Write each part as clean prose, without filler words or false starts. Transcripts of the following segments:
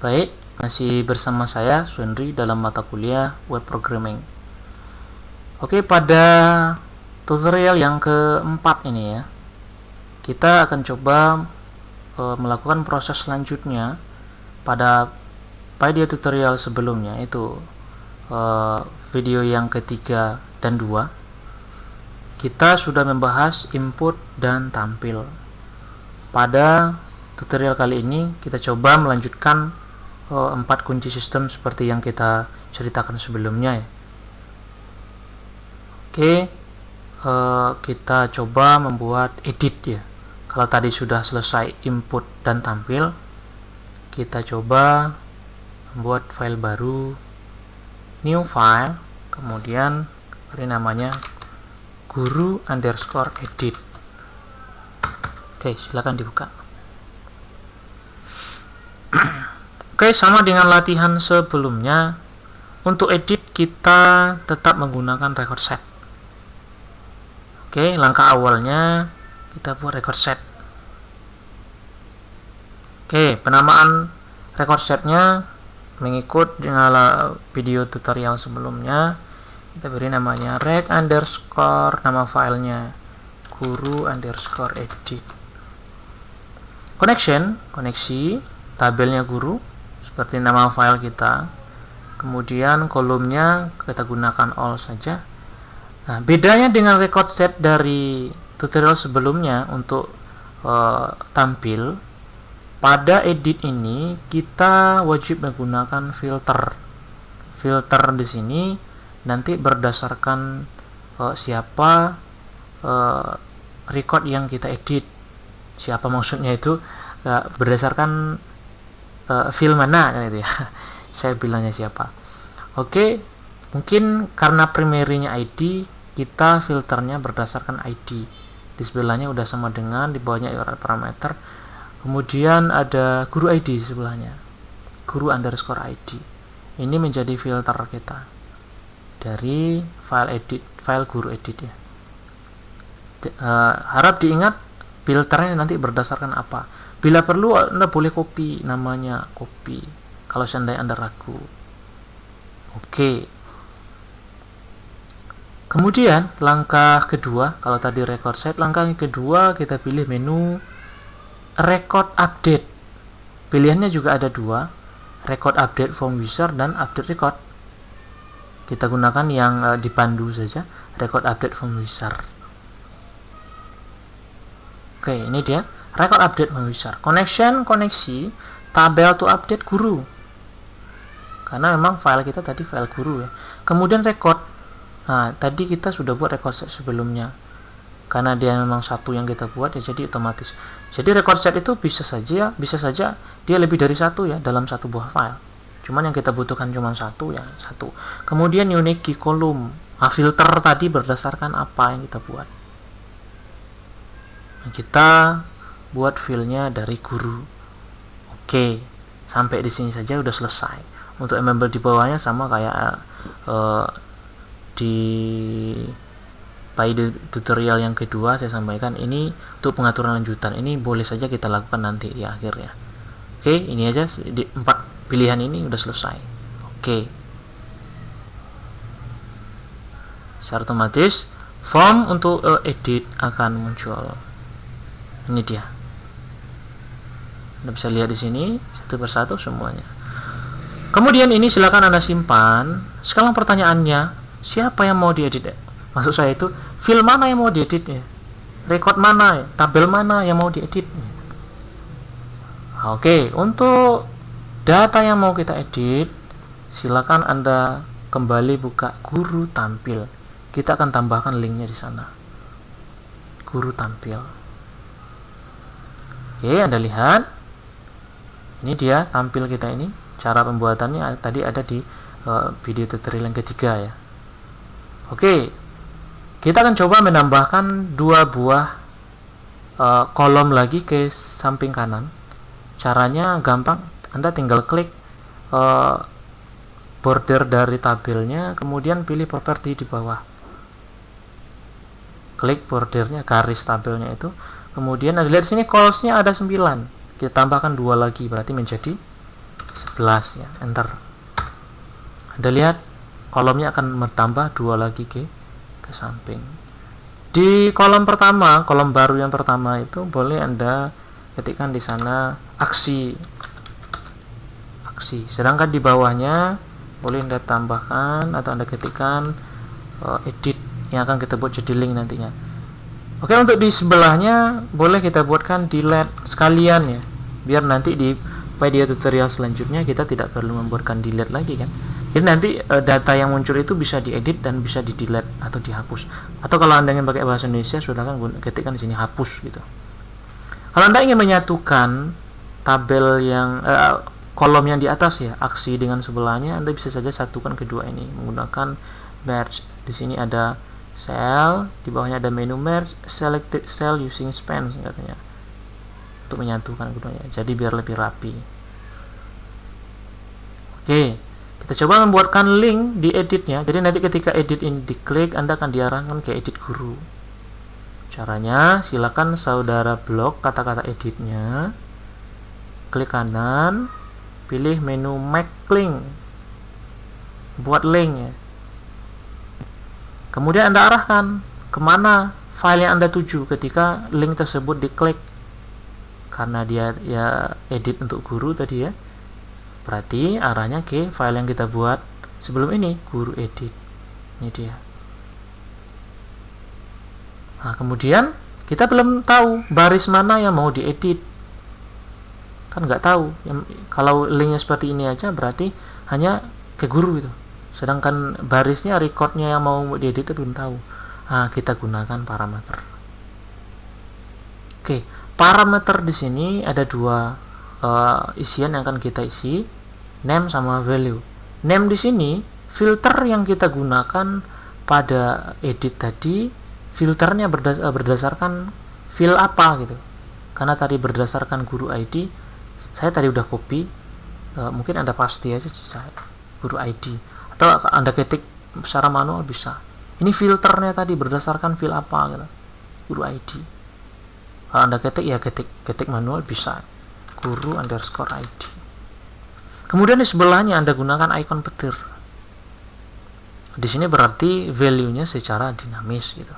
Baik, masih bersama saya Sunri dalam mata kuliah Web Programming. Oke, pada tutorial yang keempat ini ya, kita akan coba melakukan proses selanjutnya pada video tutorial sebelumnya, itu video yang ketiga dan 2. Kita sudah membahas input dan tampil. Pada tutorial kali ini kita coba melanjutkan 4 kunci sistem seperti yang kita ceritakan sebelumnya ya. Oke, kita coba membuat edit ya. Kalau tadi sudah selesai input dan tampil, kita coba membuat file baru, new file, kemudian beri namanya guru_edit. Oke, silakan dibuka. Oke, sama dengan latihan sebelumnya, untuk edit kita tetap menggunakan record set. Oke, langkah awalnya kita buat record set. Oke, penamaan record setnya mengikut dengan video tutorial sebelumnya. Kita beri namanya rec_, nama filenya guru_edit. Connection, koneksi, tabelnya guru seperti nama file kita. Kemudian kolomnya kita gunakan all saja. Nah, bedanya dengan record set dari tutorial sebelumnya untuk tampil, pada edit ini kita wajib menggunakan filter. Filter di sini nanti berdasarkan siapa record yang kita edit. Siapa maksudnya itu berdasarkan file mana gitu ya. Saya bilangnya siapa. Oke, mungkin karena primarynya ID, kita filternya berdasarkan ID. Di sebelahnya udah sama dengan, di bawahnya parameter. Kemudian ada guru ID di sebelahnya, guru_ID. Ini menjadi filter kita dari file edit, file guru edit ya. Harap diingat filternya nanti berdasarkan apa. Bila perlu Anda boleh copy, namanya copy kalau seandainya Anda ragu. Oke. Kemudian langkah kedua, kalau tadi record set, langkah kedua kita pilih menu record update. Pilihannya juga ada 2, record update from wizard dan update record. Kita gunakan yang dipandu saja, record update from wizard. Oke, ini dia record update from wizard. Connection, koneksi, tabel to update guru. Karena memang file kita tadi file guru ya. Kemudian record. Nah, tadi kita sudah buat record set sebelumnya. Karena dia memang satu yang kita buat ya, jadi otomatis. Jadi record set itu bisa saja dia lebih dari satu ya dalam satu buah file. Cuman yang kita butuhkan cuma satu ya, satu. Kemudian unique key column. Nah, filter tadi berdasarkan apa yang kita buat. Nah, kita buat filenya dari guru. Oke, sampai di sini saja udah selesai. Untuk embel di bawahnya sama kayak di pada tutorial yang kedua saya sampaikan, ini untuk pengaturan lanjutan. Ini boleh saja kita lakukan nanti di akhirnya. Oke, ini aja di 4 pilihan ini udah selesai. Oke. Secara otomatis form untuk edit akan muncul. Ini dia. Anda bisa lihat di sini satu persatu semuanya. Kemudian ini silakan Anda simpan. Sekarang pertanyaannya, siapa yang mau diedit? Maksud saya itu, file mana yang mau diedit ya? Record mana ya? Tabel mana yang mau diedit? Oke, untuk data yang mau kita edit, silakan Anda kembali buka guru tampil. Kita akan tambahkan linknya di sana. Guru tampil. Oke, Anda lihat. Ini dia tampil kita ini. Cara pembuatannya tadi ada di video tutorial yang ketiga ya. Oke, kita akan coba menambahkan 2 buah kolom lagi ke samping kanan. Caranya gampang, Anda tinggal klik border dari tabelnya, kemudian pilih properti di bawah. Klik bordernya, garis tabelnya itu. Kemudian Anda lihat di sini columns-nya ada 9. Kita tambahkan 2 lagi, berarti menjadi 11 ya, enter. Anda lihat kolomnya akan bertambah 2 lagi ke samping. Di kolom pertama, kolom baru yang pertama itu boleh Anda ketikkan di sana aksi. Sedangkan di bawahnya boleh Anda tambahkan atau Anda ketikkan edit yang akan kita buat jadi link nantinya. Oke, untuk di sebelahnya boleh kita buatkan delete sekalian ya, biar nanti di video tutorial selanjutnya kita tidak perlu membuatkan delete lagi kan. Jadi nanti data yang muncul itu bisa diedit dan bisa di delete atau dihapus. Atau kalau Anda ingin pakai bahasa Indonesia, silakan ketikkan di sini hapus gitu. Kalau Anda ingin menyatukan tabel yang kolom yang di atas ya, aksi dengan sebelahnya, Anda bisa saja satukan kedua ini menggunakan merge. Di sini ada cell, di bawahnya ada menu merge, selected cell using span katanya. Untuk menyatukan keduanya. Jadi biar lebih rapi. Oke, kita coba membuatkan link di editnya. Jadi nanti ketika edit ini diklik, Anda akan diarahkan ke edit guru. Caranya, silakan saudara blok kata-kata editnya, klik kanan, pilih menu make link, buat link ya. Kemudian Anda arahkan kemana file yang Anda tuju ketika link tersebut diklik. Karena dia ya edit untuk guru tadi ya, berarti arahnya ke file yang kita buat sebelum ini, guru edit. Ini dia. Nah, kemudian kita belum tahu baris mana yang mau diedit. Kan nggak tahu. Kalau linknya seperti ini aja berarti hanya ke guru itu. Sedangkan barisnya, recordnya yang mau diedit itu belum tahu. Nah, kita gunakan parameter. Oke, parameter di sini ada dua isian yang akan kita isi, name sama value. Name di sini filter yang kita gunakan pada edit tadi, filternya berdasarkan file apa gitu. Karena tadi berdasarkan guru ID, saya tadi udah copy, mungkin Anda pasti aja bisa guru ID, atau Anda ketik secara manual bisa. Ini filternya tadi berdasarkan file apa gitu, guru ID. Kalau Anda ketik ya ketik manual bisa, guru underscore ID. Kemudian di sebelahnya Anda gunakan icon petir. Di sini berarti value-nya secara dinamis gitu.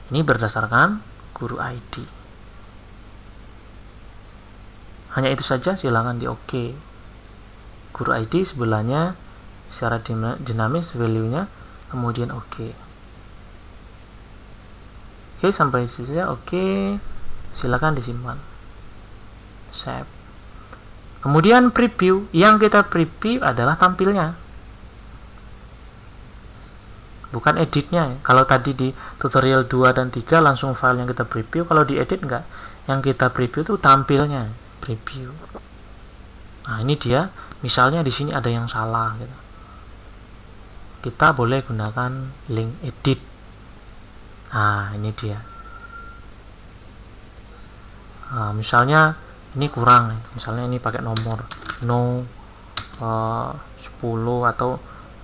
Ini berdasarkan guru ID. Hanya itu saja, silakan di OK. Guru ID sebelahnya secara dinamis value-nya, kemudian OK. Oke, sampai sini OK. Silakan disimpan. Save. Kemudian preview, yang kita preview adalah tampilnya, bukan editnya. Kalau tadi di tutorial 2 dan 3 langsung file yang kita preview, kalau di edit enggak. Yang kita preview itu tampilnya, preview. Nah, ini dia. Misalnya di sini ada yang salah gitu. Kita boleh gunakan link edit. Nah, ini dia. Nah, misalnya ini kurang nih. Misalnya ini pakai nomor no 10 atau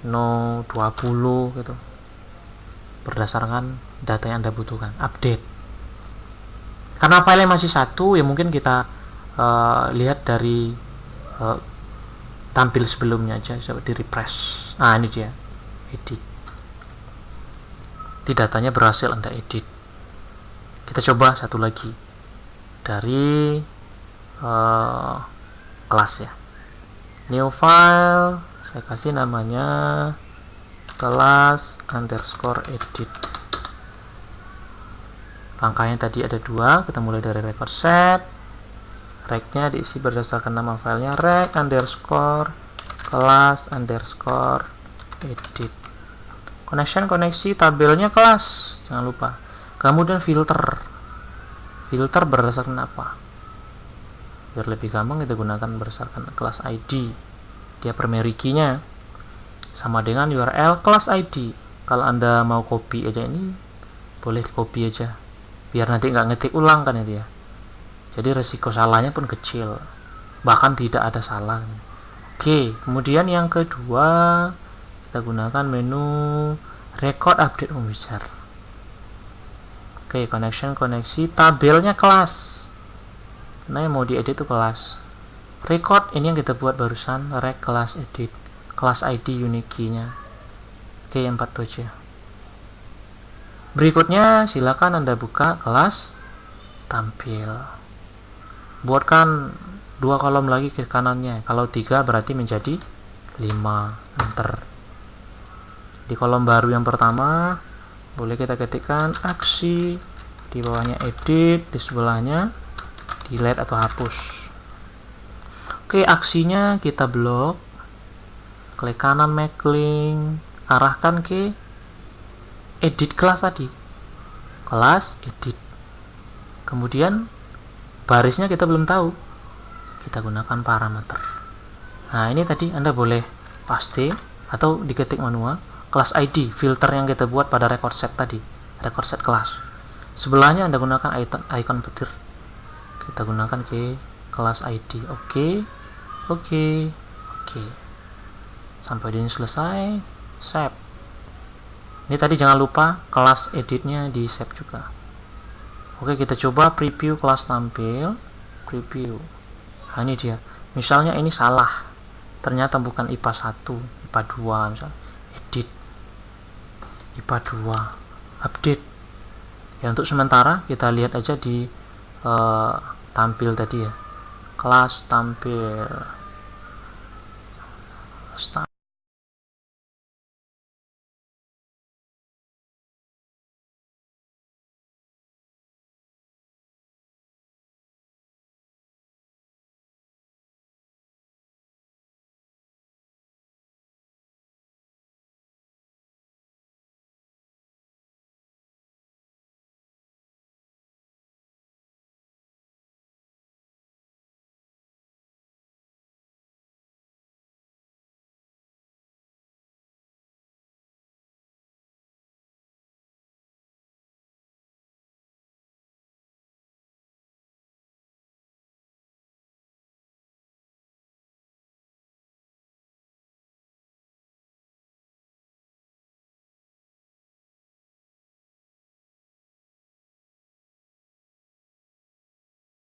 no 20 gitu. Berdasarkan data yang Anda butuhkan, update. Karena file masih satu, ya mungkin kita lihat dari tampil sebelumnya aja, coba di refresh. Nah, ini dia, edit. Di datanya berhasil Anda edit. Kita coba satu lagi dari kelas ya. New file, saya kasih namanya kelas underscore edit. Langkahnya tadi ada 2, kita mulai dari record set. Rec-nya diisi berdasarkan nama filenya, rec underscore kelas underscore edit. Connection, koneksi, tabelnya kelas, jangan lupa. Kemudian filter berdasarkan apa? Biar lebih gampang kita gunakan berdasarkan kelas ID. Dia primary key-nya sama dengan URL kelas ID. Kalau Anda mau copy aja ini, boleh copy aja, biar nanti nggak ngetik ulang kan itu ya. Jadi resiko salahnya pun kecil, bahkan tidak ada salah. Oke, kemudian yang kedua kita gunakan menu record update pembicar. Oke, connection, koneksi, tabelnya kelas. Nah, yang mau diedit itu kelas. Record ini yang kita buat barusan, rec class edit, class ID unique key-nya. Oke, 47. Berikutnya silakan Anda buka kelas tampil. Buatkan 2 kolom lagi ke kanannya. Kalau 3 berarti menjadi 5. Enter. Di kolom baru yang pertama boleh kita ketikkan aksi, di bawahnya edit, di sebelahnya delete atau hapus. Oke, aksinya kita blok, klik kanan make link, arahkan ke edit kelas tadi, kelas edit. Kemudian barisnya kita belum tahu, kita gunakan parameter. Nah, ini tadi Anda boleh paste atau diketik manual kelas ID, filter yang kita buat pada record set tadi, record set kelas. Sebelahnya Anda gunakan icon petir, kita gunakan ke kelas ID. Oke. Sampai di sini selesai, save. Ini tadi jangan lupa kelas editnya di save juga. Oke, kita coba preview kelas tampil, preview. Nah, ini dia. Misalnya ini salah, ternyata bukan IPA 1, IPA 2 misalnya. Edit IPA 2, update. Ya, untuk sementara kita lihat aja di tampil tadi ya, kelas tampil.